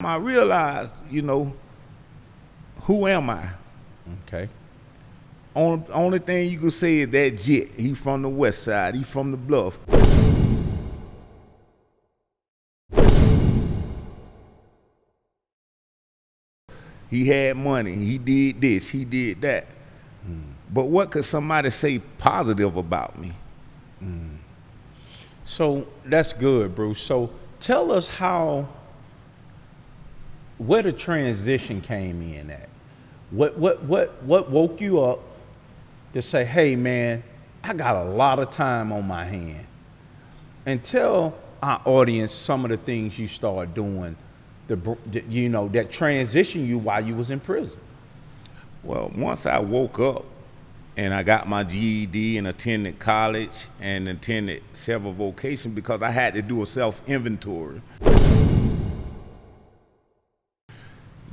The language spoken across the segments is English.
I realized, who am I? Okay. Only thing you could say is that Jet. He from the west side. He from the bluff. He had money. He did this. He did that. But what could somebody say positive about me? So that's good, Bruce. So tell us where the transition came in at. What woke you up to say, hey man, I got a lot of time on my hand? And tell our audience some of the things you started doing, that transition you while you was in prison. Well, once I woke up and I got my GED and attended college and attended several vocations because I had to do a self-inventory.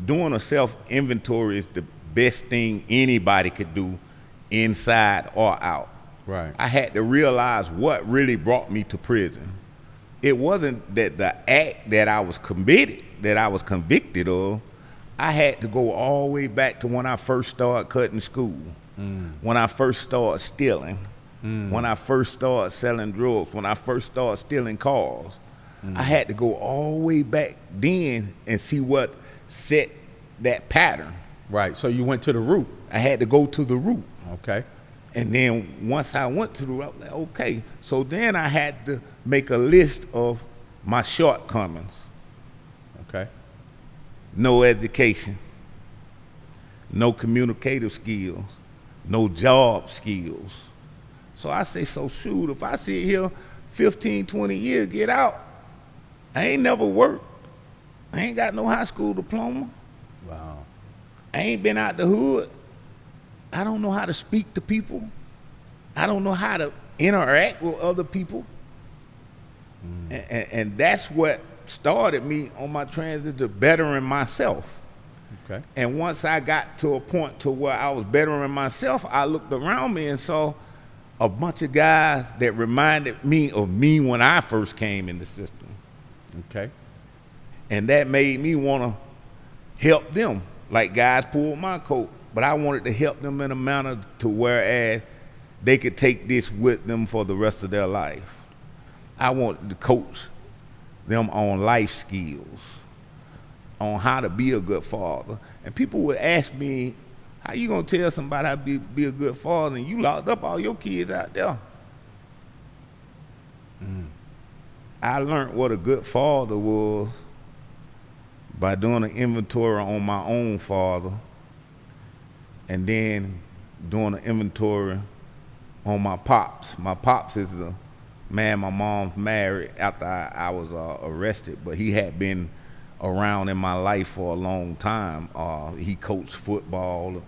Doing a self-inventory is the best thing anybody could do, inside or out. Right. I had to realize what really brought me to prison. It wasn't that the act that I was convicted of. I had to go all the way back to when I first started cutting school, when I first started stealing, when I first started selling drugs, when I first started stealing cars. I had to go all the way back then and see what set that pattern. Right. So you went to the root. I had to go to the root. Okay. And then once I went to the root, I was like, okay. So then I had to make a list of my shortcomings. Okay. No education, no communicative skills, no job skills. So I say, so shoot, if I sit here 15, 20 years, get out, I ain't never worked. I ain't got no high school diploma. Wow. I ain't been out the hood. I don't know how to speak to people. I don't know how to interact with other people. And that's what started me on my transit to bettering myself. Okay. And once I got to a point to where I was bettering myself, I looked around me and saw a bunch of guys that reminded me of me when I first came in the system. Okay. And that made me want to help them. Like guys pulled my coat, but I wanted to help them in a manner to whereas they could take this with them for the rest of their life. I wanted to coach them on life skills, on how to be a good father. And people would ask me, how you gonna tell somebody how to be a good father and you locked up all your kids out there? I learned what a good father was by doing an inventory on my own father and then doing an inventory on my pops. My pops is the man my mom's married after I was arrested, but he had been around in my life for a long time. He coached football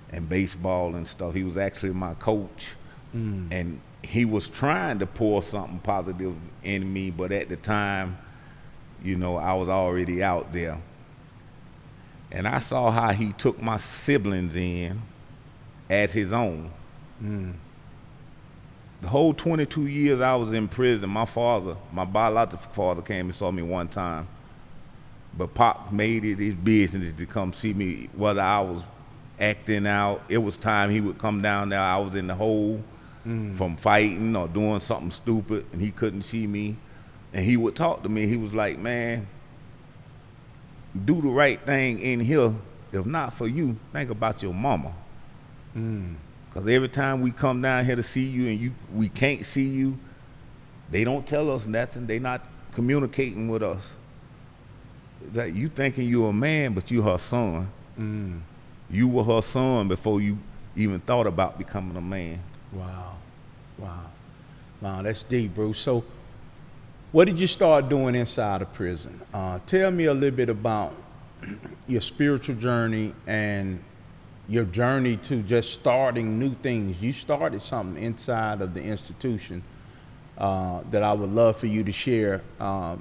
and baseball and stuff. He was actually my coach. And he was trying to pour something positive in me, but at the time, I was already out there. And I saw how he took my siblings in as his own. The whole 22 years I was in prison, my biological father came and saw me one time. But Pop made it his business to come see me, whether I was acting out. It was time he would come down there. I was in the hole from fighting or doing something stupid, and he couldn't see me. And he would talk to me. He was like, man, do the right thing in here. If not for you, think about your mama. Because every time we come down here to see you and we can't see you, they don't tell us nothing. They not communicating with us. That you thinking you're a man, but you her son. You were her son before you even thought about becoming a man. Wow, that's deep, Bruce. So what did you start doing inside of prison? Tell me a little bit about your spiritual journey and your journey to just starting new things. You started something inside of the institution that I would love for you to share.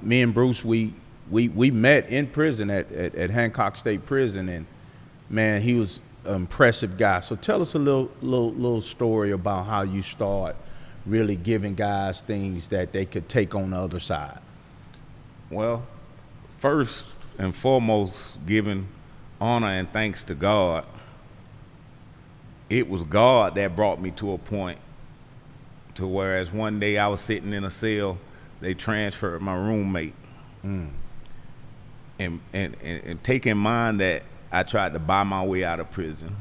Me and Bruce, we met in prison at Hancock State Prison, and man, he was an impressive guy. So tell us a little story about how you start really giving guys things that they could take on the other side. Well, first and foremost giving honor and thanks to God. It was God that brought me to a point to whereas one day I was sitting in a cell, they transferred my roommate. And take in mind that I tried to buy my way out of prison.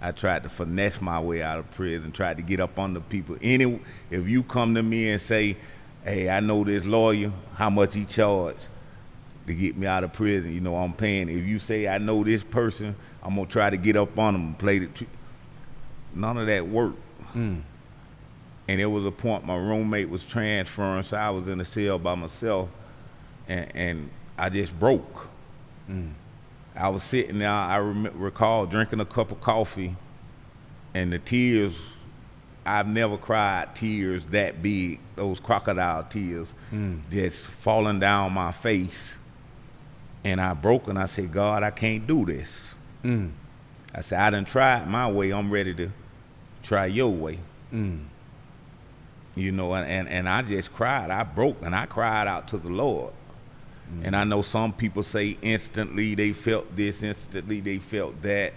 I tried to finesse my way out of prison, tried to get up under people. If you come to me and say, hey, I know this lawyer, how much he charged to get me out of prison, you know, I'm paying. If you say, I know this person, I'm gonna try to get up on them and play none of that worked. And there was a point my roommate was transferring, so I was in a cell by myself, and I just broke. I was sitting there, I recall drinking a cup of coffee, and the tears, I've never cried tears that big, those crocodile tears, just falling down my face. And I broke and I said, God, I can't do this. I said, I done tried my way, I'm ready to try your way. You know, and I just cried. I broke and I cried out to the Lord. And I know some people say instantly they felt this, instantly they felt that.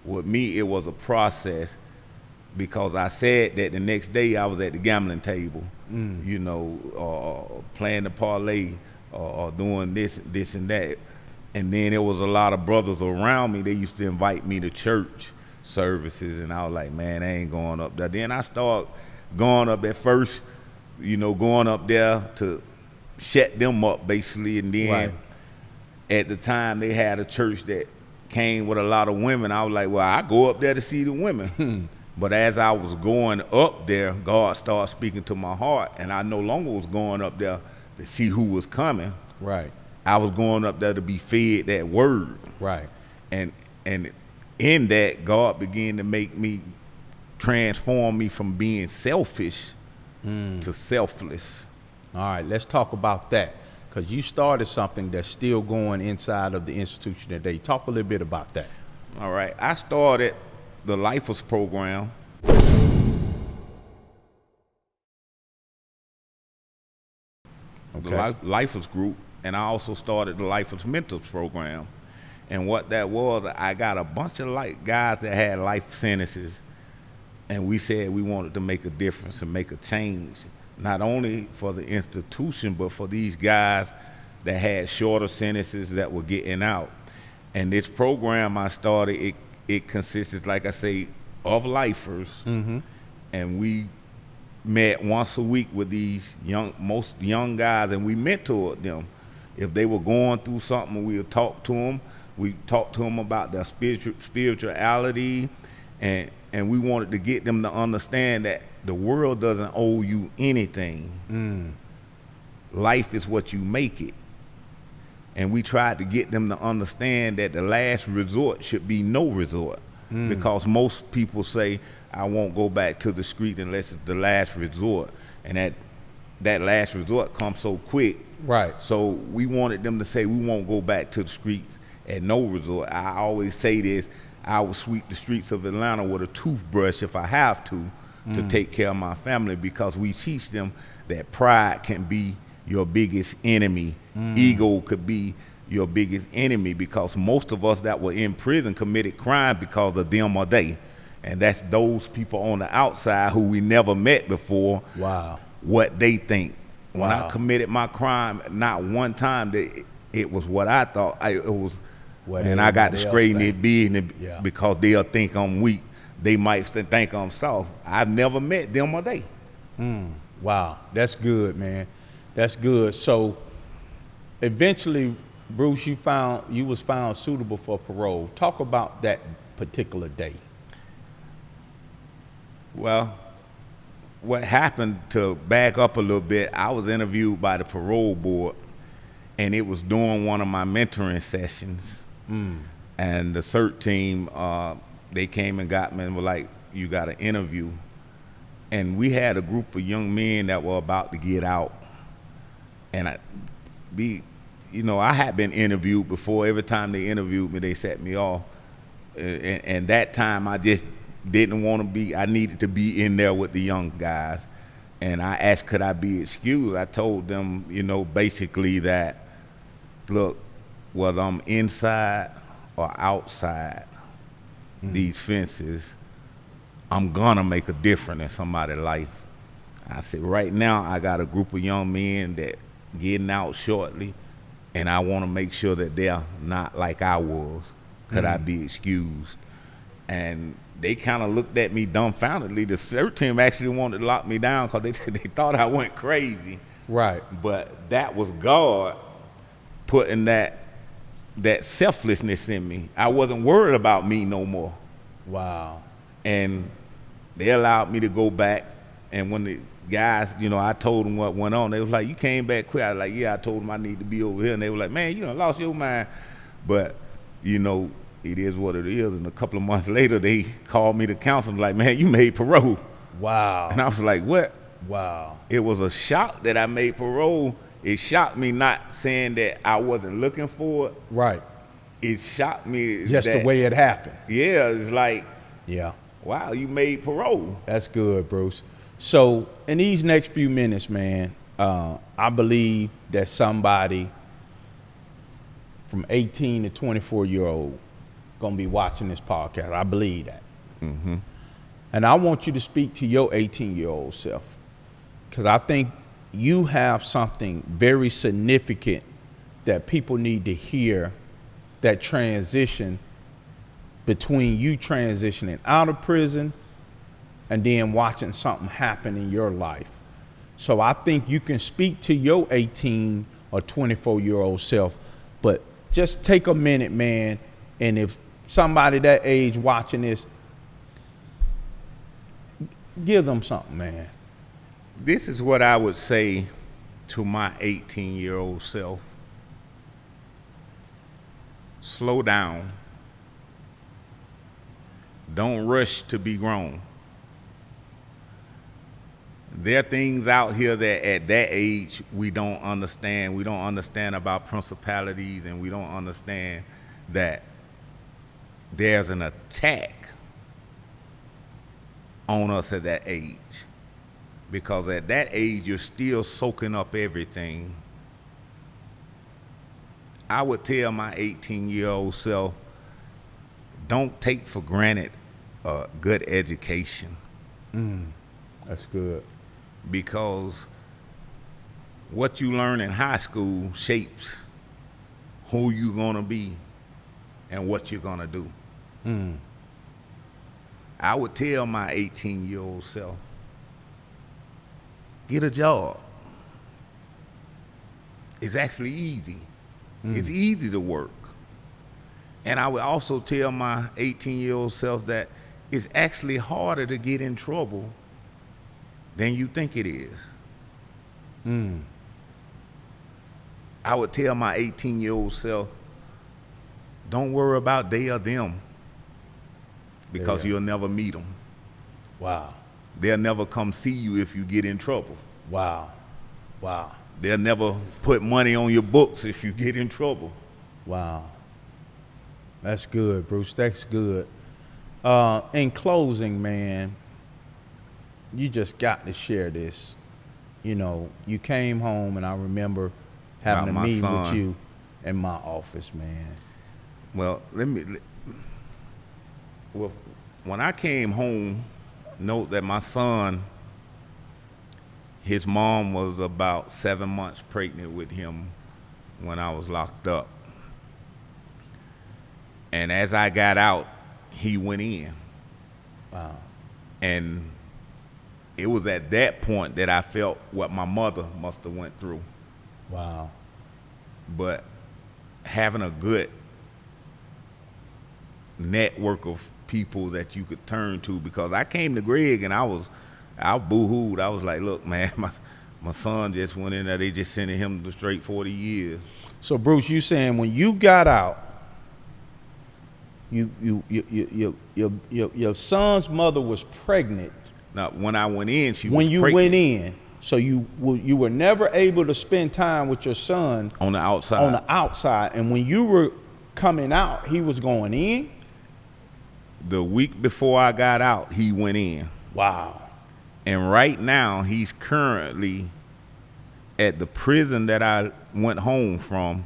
With me, it was a process, because I said that the next day I was at the gambling table, you know, playing the parlay or doing this and that. And then there was a lot of brothers around me. They used to invite me to church services, and I was like, man, I ain't going up there. Then I started going up at first, you know, going up there to shut them up basically, and then at the time they had a church that came with a lot of women. I was like, well, I go up there to see the women. But as I was going up there, God started speaking to my heart, and I no longer was going up there to see who was coming. I was going up there to be fed that word. And in that, God began to make me, transform me from being selfish to selfless. All right, let's talk about that, because you started something that's still going inside of the institution today. Talk a little bit about that. All right, I started the Lifers program. The Lifers group, and I also started the Lifers Mentors program. And what that was, I got a bunch of guys that had life sentences, and we said we wanted to make a difference and make a change, not only for the institution, but for these guys that had shorter sentences that were getting out. And this program I started, it consisted, like I say, of lifers, and we met once a week with these most young guys, and we mentored them. If they were going through something, we would talk to them. We talked to them about their spirituality, and we wanted to get them to understand that the world doesn't owe you anything. Life is what you make it. And we tried to get them to understand that the last resort should be no resort, because most people say, I won't go back to the street unless it's the last resort, and that last resort comes so quick. So we wanted them to say, we won't go back to the streets at no resort. I always say this, I will sweep the streets of Atlanta with a toothbrush if I have to take care of my family, because we teach them that pride can be your biggest enemy. Ego could be your biggest enemy, because most of us that were in prison committed crime because of them or they. And that's those people on the outside who we never met before, what they think. When I committed my crime, not one time that it was what I thought. It was, and I got to straighten their business because they'll think I'm weak. They might think I'm soft. I've never met them or they. Wow, that's good, man. That's good. So eventually, Bruce, you was found suitable for parole. Talk about that particular day. Well, what happened, to back up a little bit, I was interviewed by the parole board, and it was during one of my mentoring sessions. And the CERT team, they came and got me and were like, you got an interview. And we had a group of young men that were about to get out. And I had been interviewed before. Every time they interviewed me, they set me off. And that time I just didn't want to be, I needed to be in there with the young guys. And I asked, could I be excused? I told them, basically that, look, whether I'm inside or outside these fences, I'm gonna make a difference in somebody's life. I said, right now I got a group of young men that getting out shortly, and I want to make sure that they're not like I was. Could I be excused? And they kind of looked at me dumbfoundedly. The search team actually wanted to lock me down because they thought I went crazy. Right. But that was God putting that selflessness in me. I wasn't worried about me no more. Wow. And they allowed me to go back. And when the guys, I told them what went on, they was like, you came back quick. I was like, yeah, I told them I need to be over here. And they were like, man, you done lost your mind. But, it is what it is. And a couple of months later, they called me to counsel, like, man, you made parole. Wow. And I was like, what? Wow. It was a shock that I made parole. It shocked me, not saying that I wasn't looking for it. Right. It shocked me. Just the way it happened. Yeah, it's like, yeah. Wow, you made parole. That's good, Bruce. So in these next few minutes, man, I believe that somebody from 18 to 24-year-old gonna be watching this podcast. I believe that. Mm-hmm. And I want you to speak to your 18-year-old self, because I think you have something very significant that people need to hear, that transition between you transitioning out of prison and then watching something happen in your life. So I think you can speak to your 18 or 24-year-old self, but just take a minute, man, and if somebody that age watching this, give them something, man. This is what I would say to my 18-year-old self. Slow down. Don't rush to be grown. There are things out here that at that age we don't understand. We don't understand about principalities, and we don't understand that there's an attack on us at that age. Because at that age, you're still soaking up everything. I would tell my 18-year-old self, don't take for granted a good education. That's good. Because what you learn in high school shapes who you're gonna be and what you're gonna do. I would tell my 18-year-old self, get a job. It's actually easy. It's easy to work. And I would also tell my 18-year-old self that it's actually harder to get in trouble than you think it is. I would tell my 18-year-old self, don't worry about they or them, because you'll never meet them. Wow. They'll never come see you if you get in trouble. Wow. Wow. They'll never put money on your books if you get in trouble. Wow. That's good, Bruce. That's good. In closing, man, you just got to share this. You came home, and I remember having a meeting with you in my office, man. Well, when I came home, note that my son, his mom was about 7 months pregnant with him when I was locked up. And as I got out, he went in. Wow. And it was at that point that I felt what my mother must have went through. Wow. But having a good network of people that you could turn to, because I came to Greg and I boo-hooed. I was like, look, man, my son just went in there. They just sending him to straight 40 years. So, Bruce, you saying when you got out, your son's mother was pregnant. Now, when I went in, she was when you pregnant. went in, so you were never able to spend time with your son On the outside. On the outside, and when you were coming out, he was going in. The week before I got out, he went in. Wow. And right now, he's currently at the prison that I went home from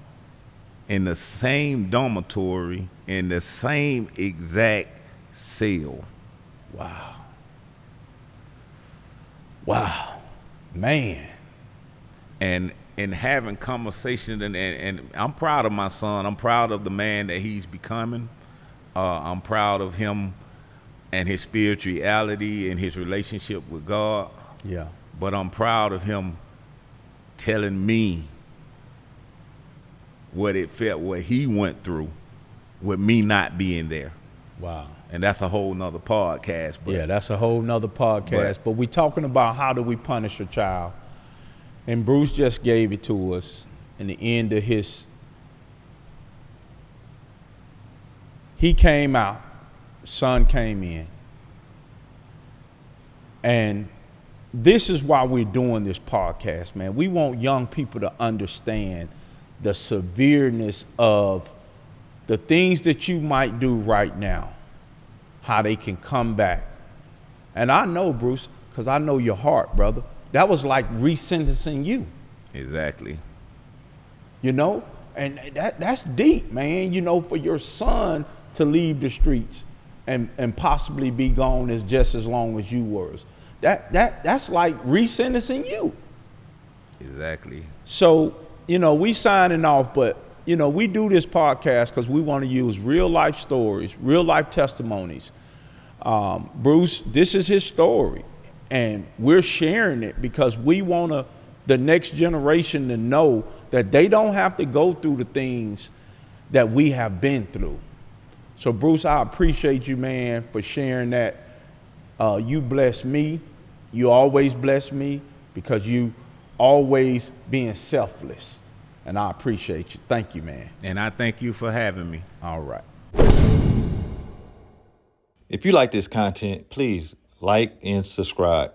in the same dormitory, in the same exact cell. Wow. Wow. Man. And having conversations, and I'm proud of my son. I'm proud of the man that he's becoming. I'm proud of him and his spirituality and his relationship with God. Yeah. But I'm proud of him telling me what it felt, what he went through with me not being there. Wow. And that's a whole nother podcast. But, Yeah, that's a whole nother podcast. But we're talking about how do we punish a child. And Bruce just gave it to us in the end of he came out, son came in. And this is why we're doing this podcast, man. We want young people to understand the severeness of the things that you might do right now, how they can come back. And I know, Bruce, because I know your heart, brother. That was like resentencing you. Exactly. You know? And that's deep, man. You know, for your son to leave the streets and possibly be gone as just as long as you were. That's like resentencing you. Exactly. So, you know, we signing off, but, you know, we do this podcast because we want to use real life stories, real life testimonies. Bruce, this is his story, and we're sharing it because we want the next generation to know that they don't have to go through the things that we have been through. So, Bruce, I appreciate you, man, for sharing that. You bless me. You always bless me because you always being selfless. And I appreciate you. Thank you, man. And I thank you for having me. All right. If you like this content, please like and subscribe.